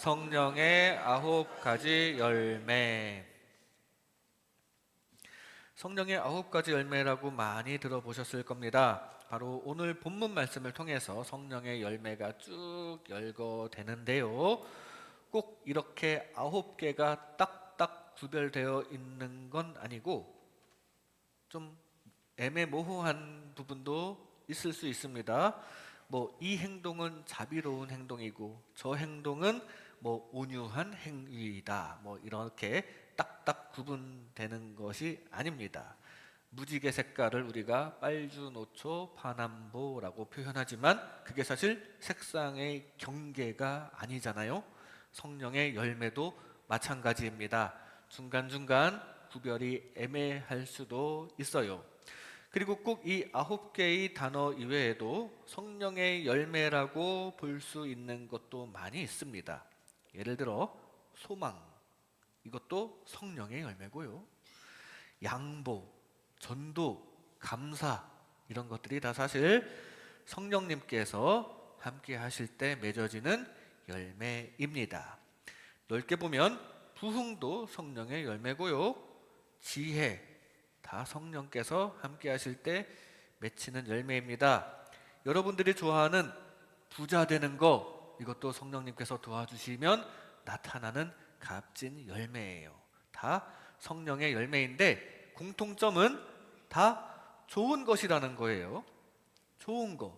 성령의 9가지 열매. 성령의 9가지 열매라고 많이 들어보셨을 겁니다. 바로 오늘 본문 말씀을 통해서 성령의 열매가 쭉 열거되는데요. 꼭 이렇게 9개가 딱딱 구별되어 있는 건 아니고 좀 애매모호한 부분도 있을 수 있습니다. 이 행동은 자비로운 행동이고 저 행동은 온유한 행위이다. 이렇게 딱딱 구분되는 것이 아닙니다. 무지개 색깔을 우리가 빨주노초 파남보라고 표현하지만 그게 사실 색상의 경계가 아니잖아요. 성령의 열매도 마찬가지입니다. 중간중간 구별이 애매할 수도 있어요. 그리고 꼭 이 9개의 단어 이외에도 성령의 열매라고 볼 수 있는 것도 많이 있습니다. 예를 들어 소망, 이것도 성령의 열매고요. 양보, 전도, 감사, 이런 것들이 다 사실 성령님께서 함께 하실 때 맺어지는 열매입니다. 넓게 보면 부흥도 성령의 열매고요. 지혜, 다 성령께서 함께 하실 때 맺히는 열매입니다. 여러분들이 좋아하는 부자 되는 거, 이것도 성령님께서 도와주시면 나타나는 값진 열매예요. 다 성령의 열매인데 공통점은 다 좋은 것이라는 거예요. 좋은 것,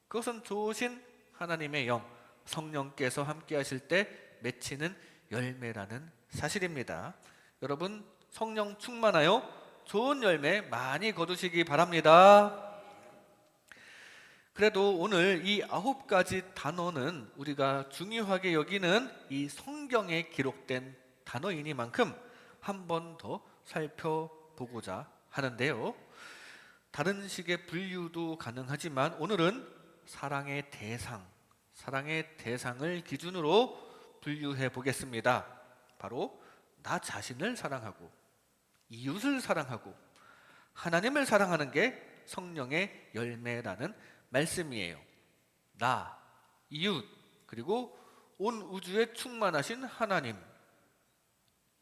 그것은 좋으신 하나님의 영, 성령께서 함께 하실 때 맺히는 열매라는 사실입니다. 여러분 성령 충만하여 좋은 열매 많이 거두시기 바랍니다. 그래도 오늘 이 9가지 단어는 우리가 중요하게 여기는 이 성경에 기록된 단어이니만큼 한 번 더 살펴보고자 하는데요. 다른 식의 분류도 가능하지만 오늘은 사랑의 대상을 기준으로 분류해 보겠습니다. 바로 나 자신을 사랑하고 이웃을 사랑하고 하나님을 사랑하는 게 성령의 열매라는 말씀이에요. 나, 이웃, 그리고 온 우주에 충만하신 하나님,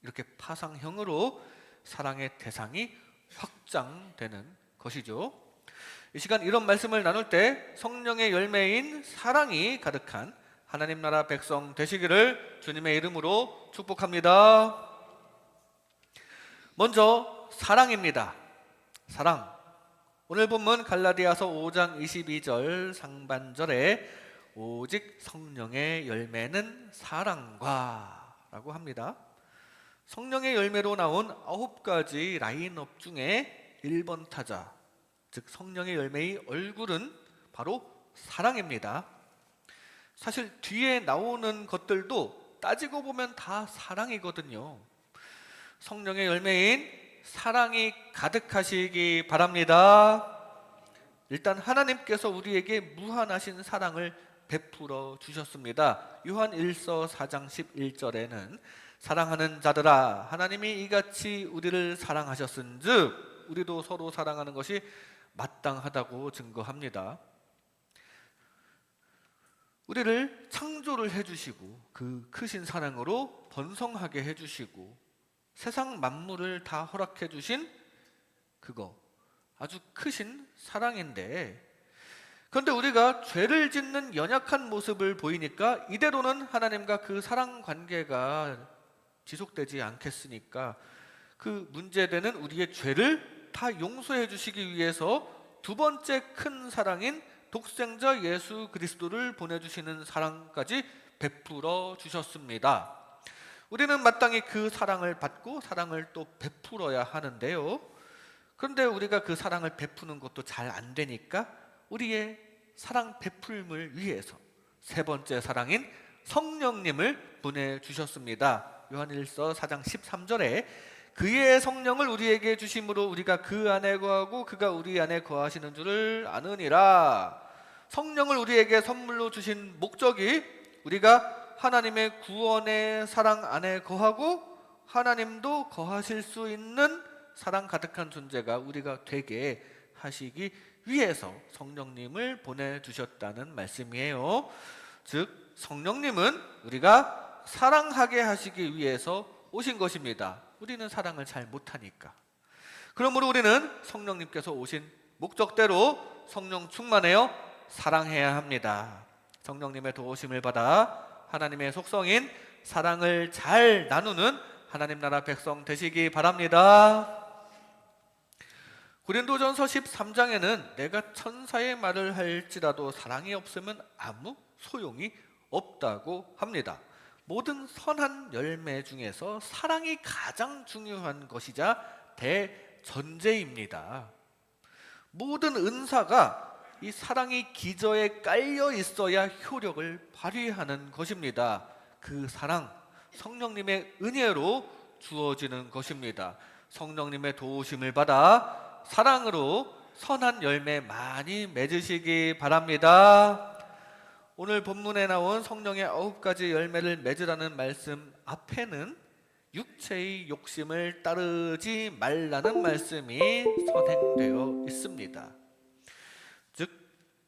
이렇게 파상형으로 사랑의 대상이 확장되는 것이죠. 이 시간 이런 말씀을 나눌 때 성령의 열매인 사랑이 가득한 하나님 나라 백성 되시기를 주님의 이름으로 축복합니다. 먼저 사랑입니다. 사랑. 오늘 본문 갈라디아서 5장 22절 상반절에 오직 성령의 열매는 사랑과 라고 합니다. 성령의 열매로 나온 9가지 라인업 중에 1번 타자, 즉 성령의 열매의 얼굴은 바로 사랑입니다. 사실 뒤에 나오는 것들도 따지고 보면 다 사랑이거든요. 성령의 열매인 사랑이 가득하시기 바랍니다. 일단 하나님께서 우리에게 무한하신 사랑을 베풀어 주셨습니다. 요한 1서 4장 11절에는 사랑하는 자들아 하나님이 이같이 우리를 사랑하셨은즉 우리도 서로 사랑하는 것이 마땅하다고 증거합니다. 우리를 창조를 해주시고 그 크신 사랑으로 번성하게 해주시고 세상 만물을 다 허락해 주신 그거 아주 크신 사랑인데, 그런데 우리가 죄를 짓는 연약한 모습을 보이니까 이대로는 하나님과 그 사랑 관계가 지속되지 않겠으니까 그 문제되는 우리의 죄를 다 용서해 주시기 위해서 두 번째 큰 사랑인 독생자 예수 그리스도를 보내주시는 사랑까지 베풀어 주셨습니다. 우리는 마땅히 그 사랑을 받고 사랑을 또 베풀어야 하는데요. 그런데 우리가 그 사랑을 베푸는 것도 잘 안 되니까 우리의 사랑 베풀음을 위해서 세 번째 사랑인 성령님을 보내주셨습니다. 요한일서 4장 13절에 그의 성령을 우리에게 주심으로 우리가 그 안에 거하고 그가 우리 안에 거하시는 줄을 아느니라. 성령을 우리에게 선물로 주신 목적이 우리가 하나님의 구원의 사랑 안에 거하고 하나님도 거하실 수 있는 사랑 가득한 존재가 우리가 되게 하시기 위해서 성령님을 보내주셨다는 말씀이에요. 즉 성령님은 우리가 사랑하게 하시기 위해서 오신 것입니다. 우리는 사랑을 잘 못하니까. 그러므로 우리는 성령님께서 오신 목적대로 성령 충만하여 사랑해야 합니다. 성령님의 도우심을 받아 하나님의 속성인 사랑을 잘 나누는 하나님 나라 백성 되시기 바랍니다. 고린도전서 13장에는 내가 천사의 말을 할지라도 사랑이 없으면 아무 소용이 없다고 합니다. 모든 선한 열매 중에서 사랑이 가장 중요한 것이자 대전제입니다. 모든 은사가 이 사랑이 기저에 깔려 있어야 효력을 발휘하는 것입니다. 그 사랑, 성령님의 은혜로 주어지는 것입니다. 성령님의 도우심을 받아 사랑으로 선한 열매 많이 맺으시기 바랍니다. 오늘 본문에 나온 성령의 9가지 열매를 맺으라는 말씀 앞에는 육체의 욕심을 따르지 말라는 말씀이 선행되어 있습니다. 즉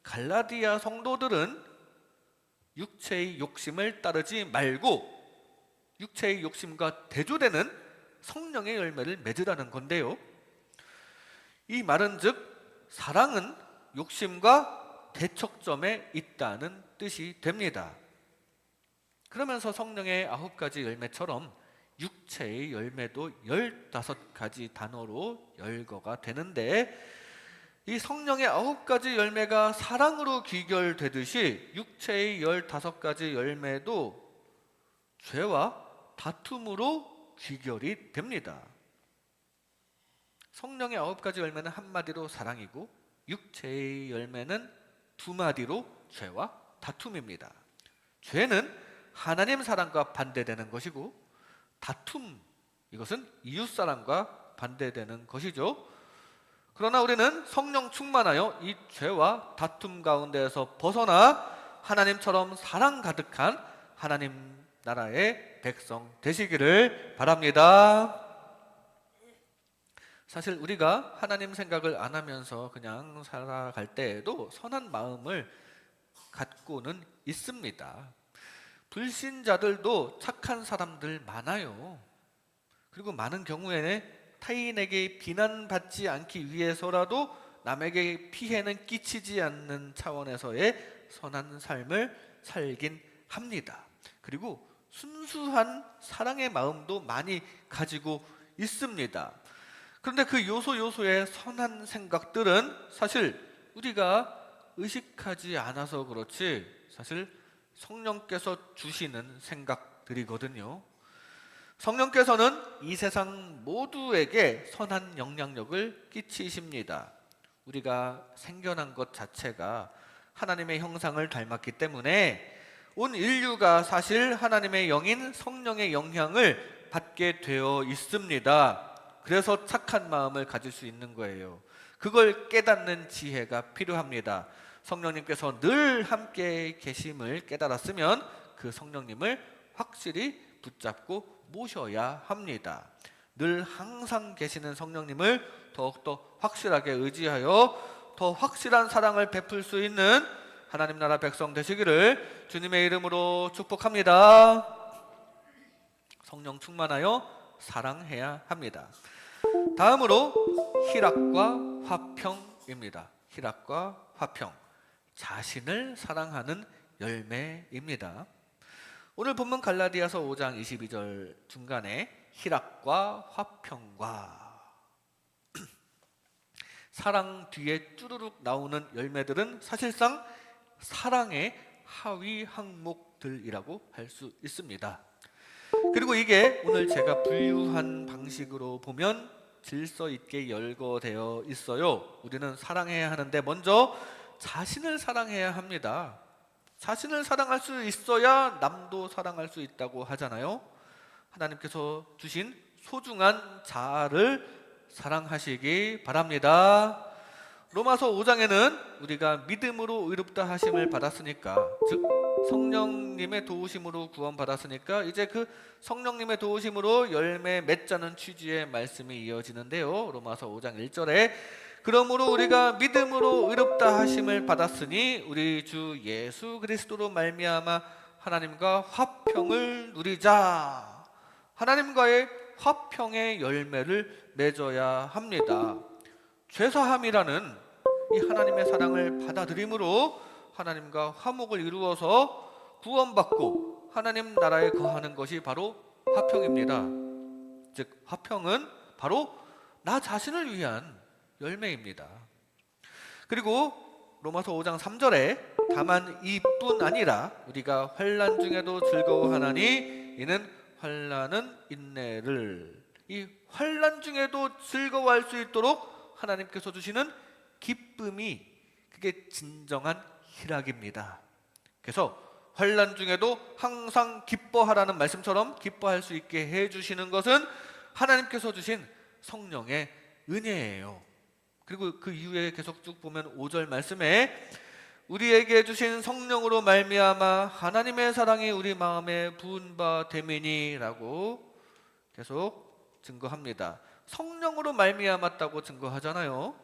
갈라디아 성도들은 육체의 욕심을 따르지 말고 육체의 욕심과 대조되는 성령의 열매를 맺으라는 건데요, 이 말은 즉 사랑은 욕심과 대척점에 있다는 뜻이 됩니다. 그러면서 성령의 9가지 열매처럼 육체의 열매도 15가지 단어로 열거가 되는데, 이 성령의 9가지 열매가 사랑으로 귀결되듯이 육체의 15가지 열매도 죄와 다툼으로 귀결이 됩니다. 성령의 9가지 열매는 한마디로 사랑이고 육체의 열매는 두마디로 죄와 다툼입니다. 죄는 하나님 사랑과 반대되는 것이고 다툼, 이것은 이웃사랑과 반대되는 것이죠. 그러나 우리는 성령 충만하여 이 죄와 다툼 가운데에서 벗어나 하나님처럼 사랑 가득한 하나님 나라의 백성 되시기를 바랍니다. 사실 우리가 하나님 생각을 안 하면서 그냥 살아갈 때에도 선한 마음을 갖고는 있습니다. 불신자들도 착한 사람들 많아요. 그리고 많은 경우에는 타인에게 비난받지 않기 위해서라도 남에게 피해는 끼치지 않는 차원에서의 선한 삶을 살긴 합니다. 그리고 순수한 사랑의 마음도 많이 가지고 있습니다. 그런데 그 요소요소의 선한 생각들은 사실 우리가 의식하지 않아서 그렇지 사실 성령께서 주시는 생각들이거든요. 성령께서는 이 세상 모두에게 선한 영향력을 끼치십니다. 우리가 생겨난 것 자체가 하나님의 형상을 닮았기 때문에 온 인류가 사실 하나님의 영인 성령의 영향을 받게 되어 있습니다. 그래서 착한 마음을 가질 수 있는 거예요. 그걸 깨닫는 지혜가 필요합니다. 성령님께서 늘 함께 계심을 깨달았으면 그 성령님을 확실히 붙잡고 모셔야 합니다. 늘 항상 계시는 성령님을 더욱더 확실하게 의지하여 더 확실한 사랑을 베풀 수 있는 하나님 나라 백성 되시기를 주님의 이름으로 축복합니다. 성령 충만하여 사랑해야 합니다. 다음으로 희락과 화평입니다. 희락과 화평, 자신을 사랑하는 열매입니다. 오늘 본문 갈라디아서 5장 22절 중간에 희락과 화평과 사랑 뒤에 쭈루룩 나오는 열매들은 사실상 사랑의 하위 항목들이라고 할 수 있습니다. 그리고 이게 오늘 제가 분류한 방식으로 보면 질서 있게 열거되어 있어요. 우리는 사랑해야 하는데 먼저 자신을 사랑해야 합니다. 자신을 사랑할 수 있어야 남도 사랑할 수 있다고 하잖아요. 하나님께서 주신 소중한 자아를 사랑하시기 바랍니다. 로마서 5장에는 우리가 믿음으로 의롭다 하심을 받았으니까, 즉 성령님의 도우심으로 구원받았으니까 이제 그 성령님의 도우심으로 열매 맺자는 취지의 말씀이 이어지는데요. 로마서 5장 1절에 그러므로 우리가 믿음으로 의롭다 하심을 받았으니 우리 주 예수 그리스도로 말미암아 하나님과 화평을 누리자. 하나님과의 화평의 열매를 맺어야 합니다. 죄사함이라는 이 하나님의 사랑을 받아들임으로 하나님과 화목을 이루어서 구원받고 하나님 나라에 거하는 것이 바로 화평입니다. 즉 화평은 바로 나 자신을 위한 열매입니다. 그리고 로마서 5장 3절에 다만 이뿐 아니라 우리가 환난 중에도 즐거워하나니 이는 환난은 인내를, 이 환난 중에도 즐거워할 수 있도록 하나님께서 주시는 기쁨이 그게 진정한 희락입니다. 그래서 환난 중에도 항상 기뻐하라는 말씀처럼 기뻐할 수 있게 해주시는 것은 하나님께서 주신 성령의 은혜예요. 그리고 그 이후에 계속 쭉 보면 5절 말씀에 우리에게 주신 성령으로 말미암아 하나님의 사랑이 우리 마음에 부은 바 됨이니라고 계속 증거합니다. 성령으로 말미암았다고 증거하잖아요.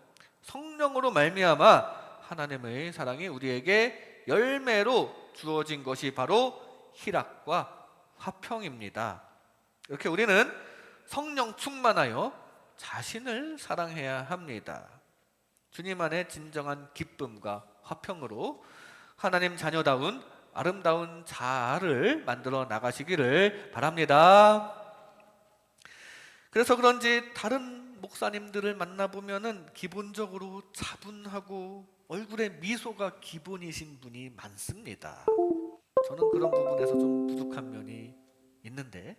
성령으로 말미암아 하나님의 사랑이 우리에게 열매로 주어진 것이 바로 희락과 화평입니다. 이렇게 우리는 성령 충만하여 자신을 사랑해야 합니다. 주님 안에 진정한 기쁨과 화평으로 하나님 자녀다운 아름다운 자아를 만들어 나가시기를 바랍니다. 그래서 그런지 다른 목사님들을 만나보면은 기본적으로 차분하고 얼굴에 미소가 기본이신 분이 많습니다. 저는 그런 부분에서 좀 부족한 면이 있는데,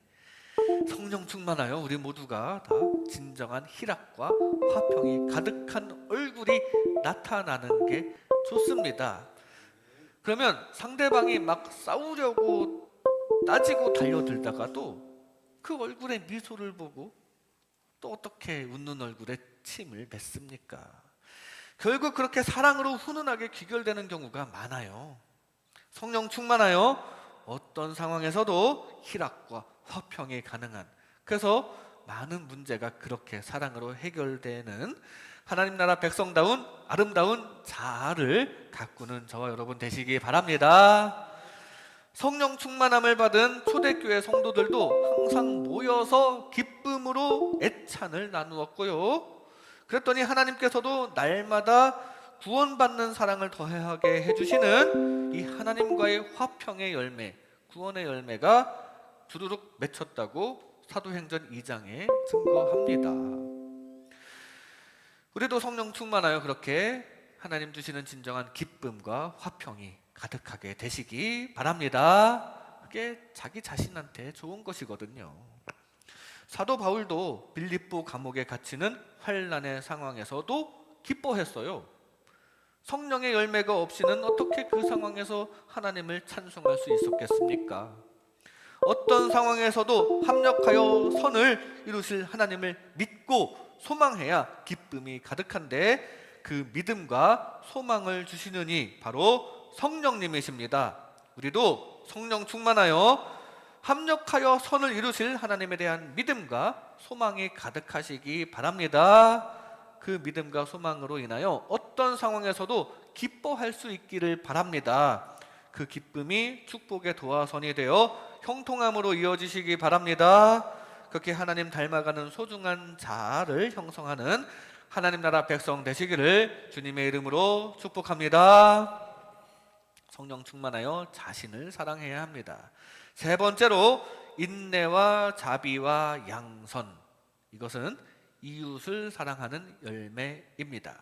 성령 충만하여 우리 모두가 다 진정한 희락과 화평이 가득한 얼굴이 나타나는 게 좋습니다. 그러면 상대방이 막 싸우려고 따지고 달려들다가도 그 얼굴의 미소를 보고 또 어떻게 웃는 얼굴에 침을 뱉습니까? 결국 그렇게 사랑으로 훈훈하게 귀결되는 경우가 많아요. 성령 충만하여 어떤 상황에서도 희락과 화평이 가능한, 그래서 많은 문제가 그렇게 사랑으로 해결되는 하나님 나라 백성다운 아름다운 자아를 가꾸는 저와 여러분 되시기 바랍니다. 성령 충만함을 받은 초대교회 성도들도 항상 모여서 기쁨으로 애찬을 나누었고요. 그랬더니 하나님께서도 날마다 구원받는 사랑을 더하게 해주시는 이 하나님과의 화평의 열매, 구원의 열매가 주르륵 맺혔다고 사도행전 2장에 증거합니다. 우리도 성령 충만하여 그렇게 하나님 주시는 진정한 기쁨과 화평이 가득하게 되시기 바랍니다. 그게 자기 자신한테 좋은 것이거든요. 사도 바울도 빌립보 감옥에 갇히는 환난의 상황에서도 기뻐했어요. 성령의 열매가 없이는 어떻게 그 상황에서 하나님을 찬송할 수 있었겠습니까? 어떤 상황에서도 합력하여 선을 이루실 하나님을 믿고 소망해야 기쁨이 가득한데, 그 믿음과 소망을 주시는 이 바로 성령님이십니다. 우리도 성령 충만하여 합력하여 선을 이루실 하나님에 대한 믿음과 소망이 가득하시기 바랍니다. 그 믿음과 소망으로 인하여 어떤 상황에서도 기뻐할 수 있기를 바랍니다. 그 기쁨이 축복의 도화선이 되어 형통함으로 이어지시기 바랍니다. 그렇게 하나님 닮아가는 소중한 자아를 형성하는 하나님 나라 백성 되시기를 주님의 이름으로 축복합니다. 성령 충만하여 자신을 사랑해야 합니다. 세 번째로 인내와 자비와 양선, 이것은 이웃을 사랑하는 열매입니다.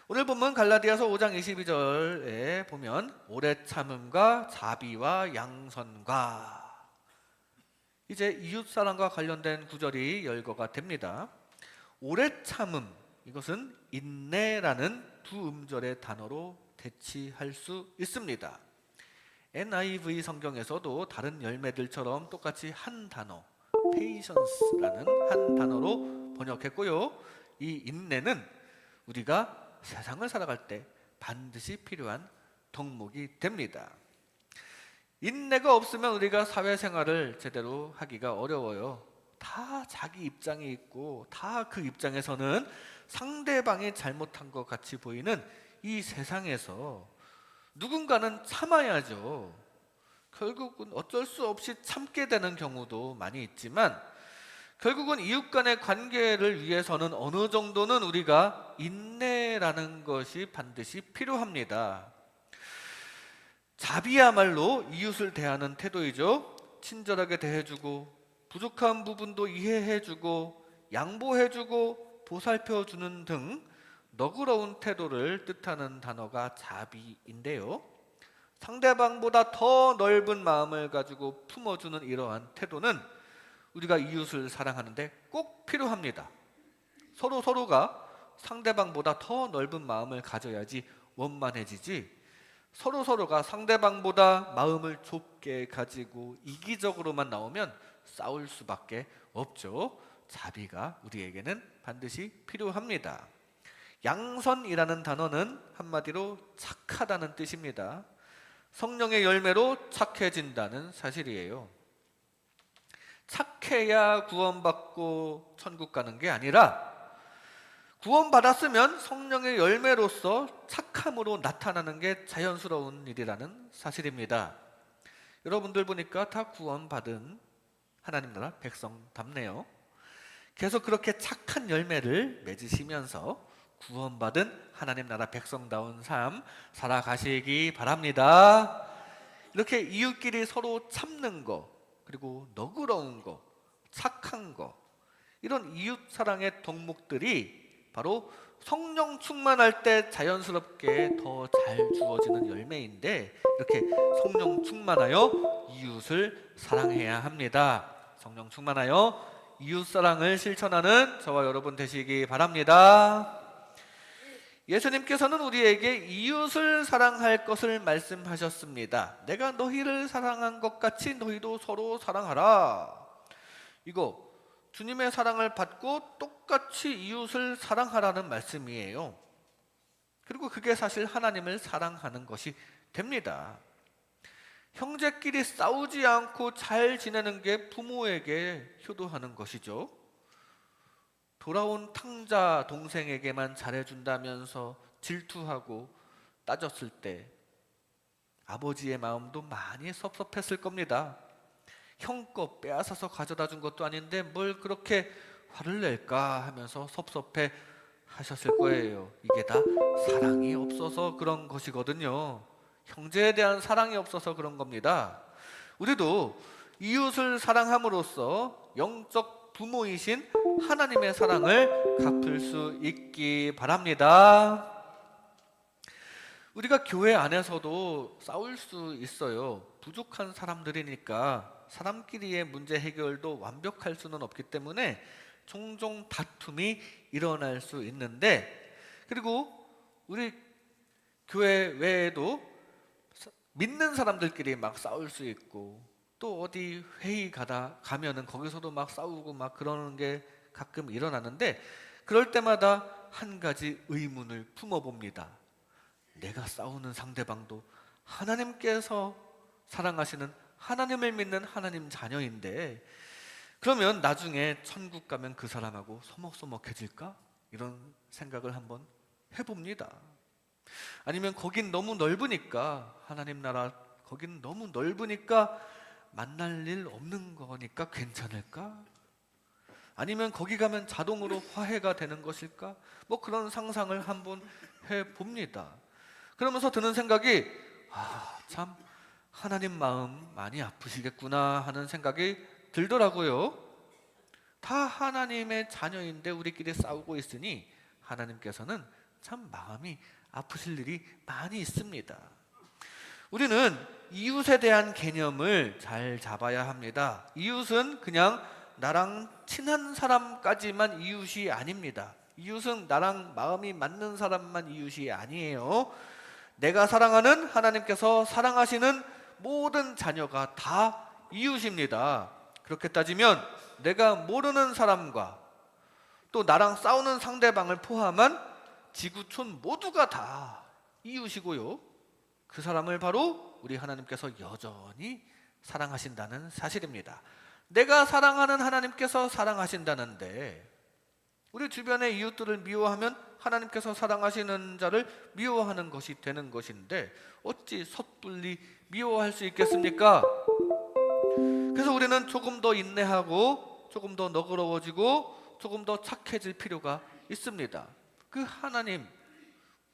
오늘 본문 갈라디아서 5장 22절에 보면 오래 참음과 자비와 양선과, 이제 이웃 사랑과 관련된 구절이 열거가 됩니다. 오래 참음, 이것은 인내라는 두 음절의 단어로 대치할 수 있습니다. NIV 성경에서도 다른 열매들처럼 똑같이 한 단어, patience라는 한 단어로 번역했고요. 이 인내는 우리가 세상을 살아갈 때 반드시 필요한 덕목이 됩니다. 인내가 없으면 우리가 사회생활을 제대로 하기가 어려워요. 다 자기 입장이 있고 다 그 입장에서는 상대방이 잘못한 것 같이 보이는 이 세상에서 누군가는 참아야죠. 결국은 어쩔 수 없이 참게 되는 경우도 많이 있지만 결국은 이웃 간의 관계를 위해서는 어느 정도는 우리가 인내라는 것이 반드시 필요합니다. 자비야말로 이웃을 대하는 태도이죠. 친절하게 대해주고 부족한 부분도 이해해주고 양보해주고 보살펴주는 등 너그러운 태도를 뜻하는 단어가 자비인데요. 상대방보다 더 넓은 마음을 가지고 품어주는 이러한 태도는 우리가 이웃을 사랑하는데 꼭 필요합니다. 서로가 상대방보다 더 넓은 마음을 가져야지 원만해지지, 서로가 상대방보다 마음을 좁게 가지고 이기적으로만 나오면 싸울 수밖에 없죠. 자비가 우리에게는 반드시 필요합니다. 양선이라는 단어는 한마디로 착하다는 뜻입니다. 성령의 열매로 착해진다는 사실이에요. 착해야 구원받고 천국 가는 게 아니라 구원받았으면 성령의 열매로서 착함으로 나타나는 게 자연스러운 일이라는 사실입니다. 여러분들 보니까 다 구원받은 하나님 나라 백성답네요. 계속 그렇게 착한 열매를 맺으시면서 구원받은 하나님 나라 백성다운 삶 살아가시기 바랍니다. 이렇게 이웃끼리 서로 참는 거, 그리고 너그러운 거, 착한 거, 이런 이웃 사랑의 덕목들이 바로 성령 충만할 때 자연스럽게 더 잘 주어지는 열매인데, 이렇게 성령 충만하여 이웃을 사랑해야 합니다. 성령 충만하여 이웃 사랑을 실천하는 저와 여러분 되시기 바랍니다. 예수님께서는 우리에게 이웃을 사랑할 것을 말씀하셨습니다. 내가 너희를 사랑한 것 같이 너희도 서로 사랑하라. 이거 주님의 사랑을 받고 똑같이 이웃을 사랑하라는 말씀이에요. 그리고 그게 사실 하나님을 사랑하는 것이 됩니다. 형제끼리 싸우지 않고 잘 지내는 게 부모에게 효도하는 것이죠. 돌아온 탕자 동생에게만 잘해준다면서 질투하고 따졌을 때 아버지의 마음도 많이 섭섭했을 겁니다. 형 거 빼앗아서 가져다 준 것도 아닌데 뭘 그렇게 화를 낼까 하면서 섭섭해 하셨을 거예요. 이게 다 사랑이 없어서 그런 것이거든요. 형제에 대한 사랑이 없어서 그런 겁니다. 우리도 이웃을 사랑함으로써 영적 부모이신 하나님의 사랑을 갚을 수 있기 바랍니다. 우리가 교회 안에서도 싸울 수 있어요. 부족한 사람들이니까 사람끼리의 문제 해결도 완벽할 수는 없기 때문에 종종 다툼이 일어날 수 있는데, 그리고 우리 교회 외에도 믿는 사람들끼리 막 싸울 수 있고, 또 어디 회의 가면은 거기서도 막 싸우고 막 그러는 게 가끔 일어나는데, 그럴 때마다 한 가지 의문을 품어봅니다. 내가 싸우는 상대방도 하나님께서 사랑하시는 하나님을 믿는 하나님 자녀인데, 그러면 나중에 천국 가면 그 사람하고 서먹서먹해질까? 이런 생각을 한번 해봅니다. 아니면 거긴 너무 넓으니까, 하나님 나라 거긴 너무 넓으니까 만날 일 없는 거니까 괜찮을까? 아니면 거기 가면 자동으로 화해가 되는 것일까? 뭐 그런 상상을 한번 해봅니다. 그러면서 드는 생각이, 참 하나님 마음 많이 아프시겠구나 하는 생각이 들더라고요. 다 하나님의 자녀인데 우리끼리 싸우고 있으니 하나님께서는 참 마음이 아프실 일이 많이 있습니다. 우리는 이웃에 대한 개념을 잘 잡아야 합니다. 이웃은 그냥 나랑 친한 사람까지만 이웃이 아닙니다. 이웃은 나랑 마음이 맞는 사람만 이웃이 아니에요. 내가 사랑하는 하나님께서 사랑하시는 모든 자녀가 다 이웃입니다. 그렇게 따지면 내가 모르는 사람과 또 나랑 싸우는 상대방을 포함한 지구촌 모두가 다 이웃이고요. 그 사람을 바로 우리 하나님께서 여전히 사랑하신다는 사실입니다. 내가 사랑하는 하나님께서 사랑하신다는데 우리 주변의 이웃들을 미워하면 하나님께서 사랑하시는 자를 미워하는 것이 되는 것인데 어찌 섣불리 미워할 수 있겠습니까? 그래서 우리는 조금 더 인내하고 조금 더 너그러워지고 조금 더 착해질 필요가 있습니다. 그 하나님,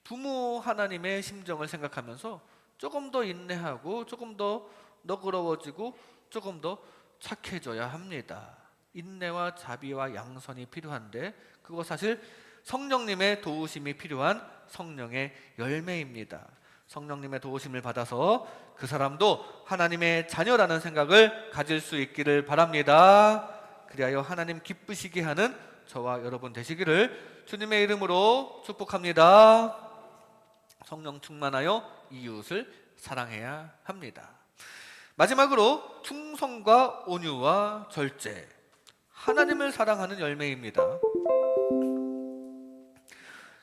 부모 하나님의 심정을 생각하면서 조금 더 인내하고 조금 더 너그러워지고 조금 더 착해져야 합니다. 인내와 자비와 양선이 필요한데 그거 사실 성령님의 도우심이 필요한 성령의 열매입니다. 성령님의 도우심을 받아서 그 사람도 하나님의 자녀라는 생각을 가질 수 있기를 바랍니다. 그리하여 하나님 기쁘시게 하는 저와 여러분 되시기를 주님의 이름으로 축복합니다. 성령 충만하여 이웃을 사랑해야 합니다. 마지막으로 충성과 온유와 절제, 하나님을 사랑하는 열매입니다.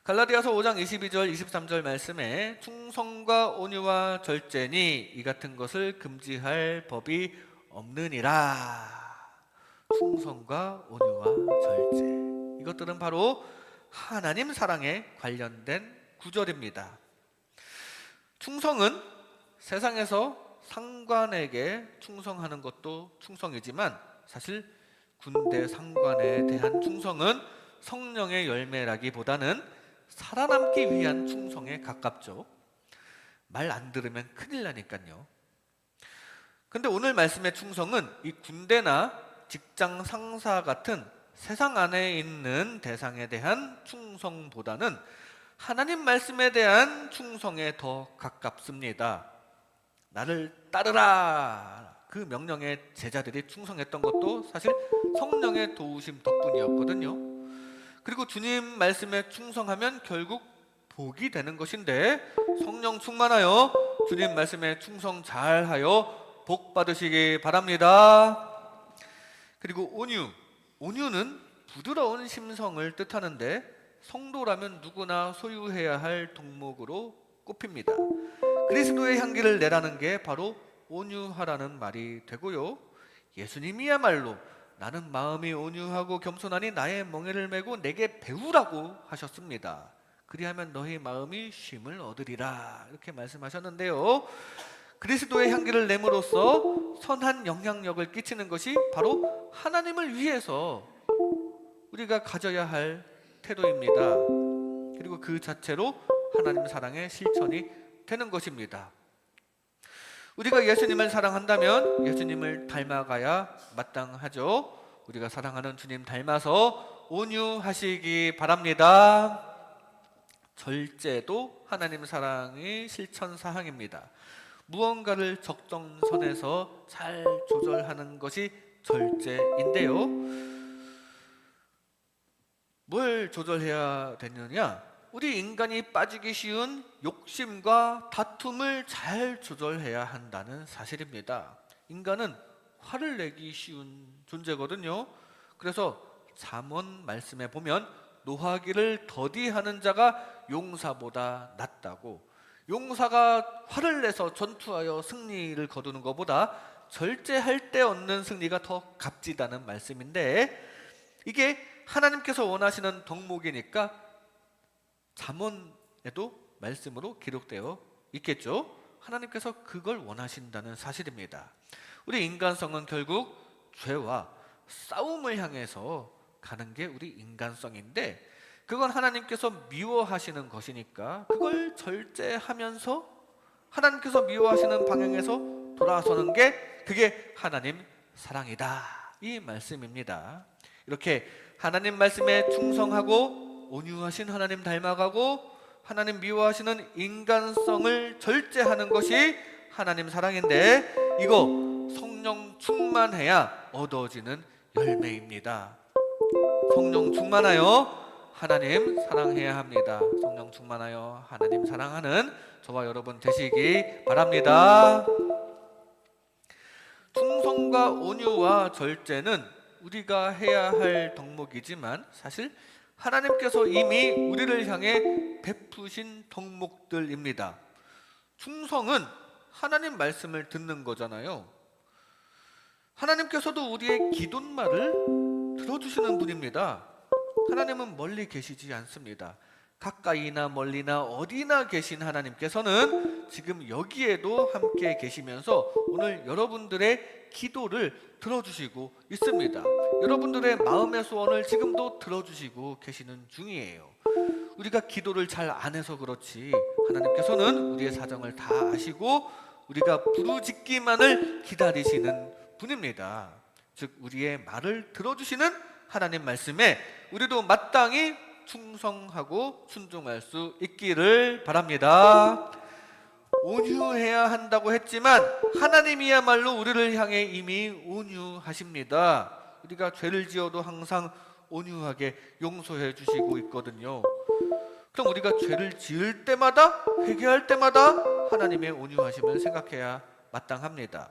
갈라디아서 5장 22절 23절 말씀에 충성과 온유와 절제니 이 같은 것을 금지할 법이 없느니라. 충성과 온유와 절제, 이것들은 바로 하나님 사랑에 관련된 구절입니다. 충성은 세상에서 상관에게 충성하는 것도 충성이지만 사실 군대 상관에 대한 충성은 성령의 열매라기보다는 살아남기 위한 충성에 가깝죠. 말 안 들으면 큰일 나니까요. 근데 오늘 말씀의 충성은 이 군대나 직장 상사 같은 세상 안에 있는 대상에 대한 충성보다는 하나님 말씀에 대한 충성에 더 가깝습니다. 나를 따르라, 그 명령에 제자들이 충성했던 것도 사실 성령의 도우심 덕분이었거든요. 그리고 주님 말씀에 충성하면 결국 복이 되는 것인데 성령 충만하여 주님 말씀에 충성 잘하여 복 받으시기 바랍니다. 그리고 온유는 부드러운 심성을 뜻하는데 성도라면 누구나 소유해야 할 덕목으로 꼽힙니다. 그리스도의 향기를 내라는 게 바로 온유하라는 말이 되고요. 예수님이야말로 나는 마음이 온유하고 겸손하니 나의 멍에를 메고 내게 배우라고 하셨습니다. 그리하면 너희 마음이 쉼을 얻으리라, 이렇게 말씀하셨는데요. 그리스도의 향기를 내므로써 선한 영향력을 끼치는 것이 바로 하나님을 위해서 우리가 가져야 할 태도입니다. 그리고 그 자체로 하나님 사랑의 실천이 되는 것입니다. 우리가 예수님을 사랑한다면 예수님을 닮아가야 마땅하죠. 우리가 사랑하는 주님 닮아서 온유하시기 바랍니다. 절제도 하나님 사랑의 실천 사항입니다. 무언가를 적정선에서 잘 조절하는 것이 절제인데요. 뭘 조절해야 되느냐? 우리 인간이 빠지기 쉬운 욕심과 다툼을 잘 조절해야 한다는 사실입니다. 인간은 화를 내기 쉬운 존재거든요. 그래서 잠언 말씀에 보면 노하기를 더디하는 자가 용사보다 낫다고, 용사가 화를 내서 전투하여 승리를 거두는 것보다 절제할 때 얻는 승리가 더 값지다는 말씀인데, 이게 하나님께서 원하시는 덕목이니까 잠언에도 말씀으로 기록되어 있겠죠. 하나님께서 그걸 원하신다는 사실입니다. 우리 인간성은 결국 죄와 싸움을 향해서 가는 게 우리 인간성인데, 그건 하나님께서 미워하시는 것이니까 그걸 절제하면서 하나님께서 미워하시는 방향에서 돌아서는 게 그게 하나님 사랑이다, 이 말씀입니다. 이렇게 하나님 말씀에 충성하고 온유하신 하나님 닮아가고 하나님 미워하시는 인간성을 절제하는 것이 하나님 사랑인데, 이거 성령 충만해야 얻어지는 열매입니다. 성령 충만하여 하나님 사랑해야 합니다. 성령 충만하여 하나님 사랑하는 저와 여러분 되시기 바랍니다. 충성과 온유와 절제는 우리가 해야 할 덕목이지만 사실 하나님께서 이미 우리를 향해 베푸신 덕목들입니다. 충성은 하나님 말씀을 듣는 거잖아요. 하나님께서도 우리의 기도말을 들어주시는 분입니다. 하나님은 멀리 계시지 않습니다. 가까이나 멀리나 어디나 계신 하나님께서는 지금 여기에도 함께 계시면서 오늘 여러분들의 기도를 들어주시고 있습니다. 여러분들의 마음의 소원을 지금도 들어주시고 계시는 중이에요. 우리가 기도를 잘 안 해서 그렇지 하나님께서는 우리의 사정을 다 아시고 우리가 부르짖기만을 기다리시는 분입니다. 즉 우리의 말을 들어주시는 하나님 말씀에 우리도 마땅히 충성하고 순종할 수 있기를 바랍니다. 온유해야 한다고 했지만 하나님이야말로 우리를 향해 이미 온유하십니다. 우리가 죄를 지어도 항상 온유하게 용서해 주시고 있거든요. 그럼 우리가 죄를 지을 때마다 회개할 때마다 하나님의 온유하심을 생각해야 마땅합니다.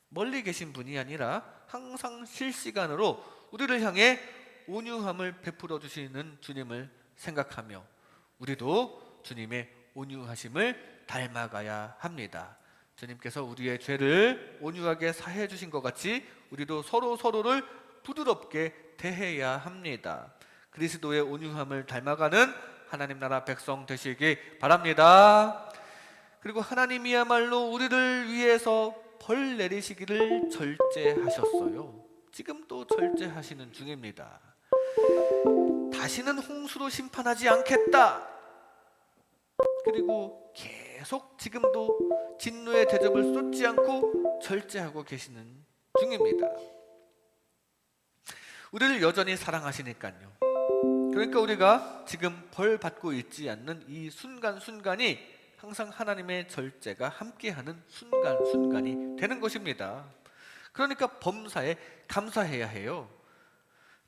멀리 계신 분이 아니라 항상 실시간으로 우리를 향해 온유함을 베풀어 주시는 주님을 생각하며 우리도 주님의 온유하심을 닮아가야 합니다. 주님께서 우리의 죄를 온유하게 사해 주신 것 같이 우리도 서로를 부드럽게 대해야 합니다. 그리스도의 온유함을 닮아가는 하나님 나라 백성 되시기 바랍니다. 그리고 하나님이야말로 우리를 위해서 벌 내리시기를 절제하셨어요. 지금도 절제하시는 중입니다. 다시는 홍수로 심판하지 않겠다. 그리고 계속 지금도 진노의 대접을 쏟지 않고 절제하고 계시는 중입니다. 우리를 여전히 사랑하시니까요. 그러니까 우리가 지금 벌 받고 있지 않는 이 순간순간이 항상 하나님의 절제가 함께하는 순간순간이 되는 것입니다. 그러니까 범사에 감사해야 해요.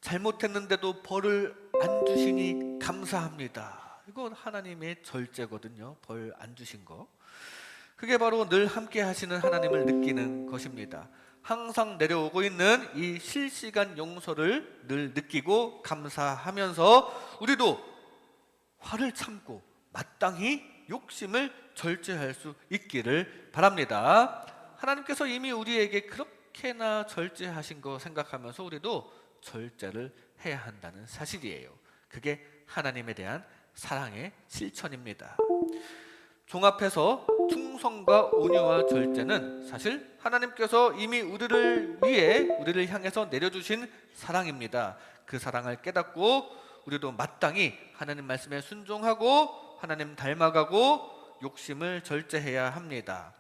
잘못했는데도 벌을 안 주시니 감사합니다. 이건 하나님의 절제거든요. 벌 안 주신 거. 그게 바로 늘 함께 하시는 하나님을 느끼는 것입니다. 항상 내려오고 있는 이 실시간 용서를 늘 느끼고 감사하면서 우리도 화를 참고 마땅히 욕심을 절제할 수 있기를 바랍니다. 하나님께서 이미 우리에게 그렇게나 절제하신 거 생각하면서 우리도 절제를 해야 한다는 사실이에요. 그게 하나님에 대한 사랑의 실천입니다. 종합해서 충성과 온유와 절제는 사실 하나님께서 이미 우리를 위해 우리를 향해서 내려주신 사랑입니다. 그 사랑을 깨닫고 우리도 마땅히 하나님 말씀에 순종하고 하나님 닮아가고 욕심을 절제해야 합니다.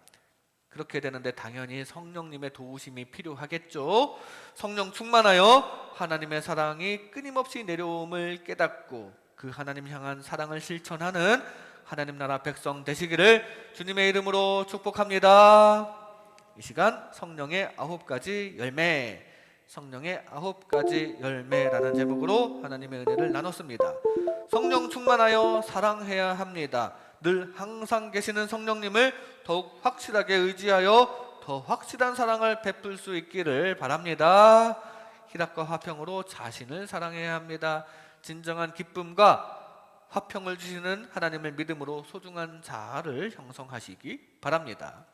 그렇게 되는데 당연히 성령님의 도우심이 필요하겠죠. 성령 충만하여 하나님의 사랑이 끊임없이 내려옴을 깨닫고 그 하나님 향한 사랑을 실천하는 하나님 나라 백성 되시기를 주님의 이름으로 축복합니다. 이 시간 성령의 9가지 열매, 성령의 9가지 열매라는 제목으로 하나님의 은혜를 나눴습니다. 성령 충만하여 사랑해야 합니다. 늘 항상 계시는 성령님을 더욱 확실하게 의지하여 더 확실한 사랑을 베풀 수 있기를 바랍니다. 희락과 화평으로 자신을 사랑해야 합니다. 진정한 기쁨과 화평을 주시는 하나님을 믿음으로 소중한 자아를 형성하시기 바랍니다.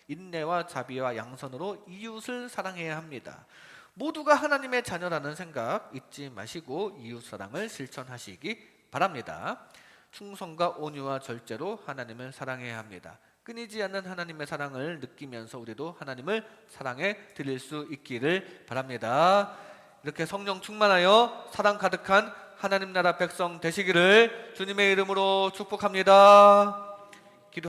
인내와 자비와 양선으로 이웃을 사랑해야 합니다. 모두가 하나님의 자녀라는 생각 잊지 마시고 이웃 사랑을 실천하시기 바랍니다. 충성과 온유와 절제로 하나님을 사랑해야 합니다. 끊이지 않는 하나님의 사랑을 느끼면서 우리도 하나님을 사랑해 드릴 수 있기를 바랍니다. 이렇게 성령 충만하여 사랑 가득한 하나님 나라 백성 되시기를 주님의 이름으로 축복합니다.